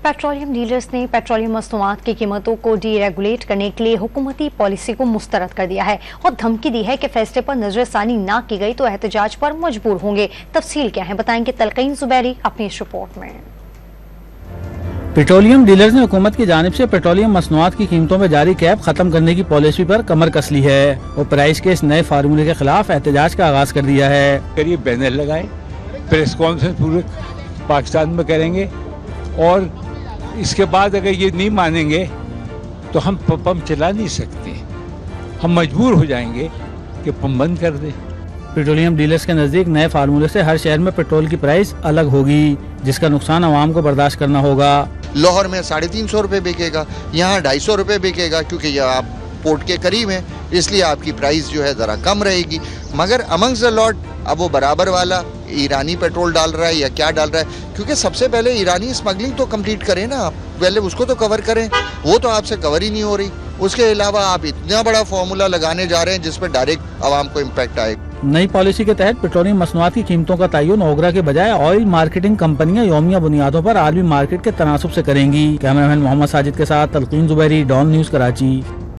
Petroleum dealers ने petroleum मसनूआत की कीमतों को डीरेगुलेट करने के लिए हुकूमती पॉलिसी को मुस्तरद कर दिया है और धमकी दी है कि फैसले पर नजरसानी ना की गई तो एहतजाज पर मजबूर होंगे। तफसील क्या है बताएंगे तलकीन जुबैरी अपनी इस रिपोर्ट में। पेट्रोलियम डीलर्स ने हुकूमत की जानिब से पेट्रोलियम मसनूआत की कीमतों में जारी कैप खत्म करने की पॉलिसी पर कमर कस ली है और प्राइस के इस नए फार्मूले के खिलाफ एहतजाज का आगाज कर दिया है। करिए बैनर लगाए, प्रेस कॉन्फ्रेंस पूरे पाकिस्तान में करेंगे और इसके बाद अगर ये नहीं मानेंगे तो हम पंप चला नहीं सकते, हम मजबूर हो जाएंगे कि पंप बंद कर दें। पेट्रोलियम डीलर्स के नजदीक नए फार्मूले से हर शहर में पेट्रोल की प्राइस अलग होगी, जिसका नुकसान आवाम को बर्दाश्त करना होगा। लाहौर में 350 रुपये बिकेगा, यहाँ 250 रुपये बिकेगा, क्योंकि ये आप पोर्ट के करीब हैं, इसलिए आपकी प्राइस जो है ज़रा कम रहेगी। मगर अमंग्स द लॉट अब वो बराबर वाला ईरानी पेट्रोल डाल रहा है या क्या डाल रहा है, क्योंकि सबसे पहले ईरानी स्मगलिंग तो कंप्लीट करें ना आप, पहले उसको तो कवर करें, वो तो आपसे कवर ही नहीं हो रही। उसके अलावा आप इतना बड़ा फार्मूला लगाने जा रहे हैं जिस पर डायरेक्ट आवाम को इम्पैक्ट आएगा। नई पॉलिसी के तहत पेट्रोलियम मसनूआत की कीमतों का तयन ओगरा के बजाय ऑयल मार्केटिंग कंपनियां यौमिया बुनियादों पर आलमी मार्केट के तनासब से करेंगी। कैमरामैन मोहम्मद साजिद के साथ तलकीन जुबैरी, डॉन न्यूज़, कराची।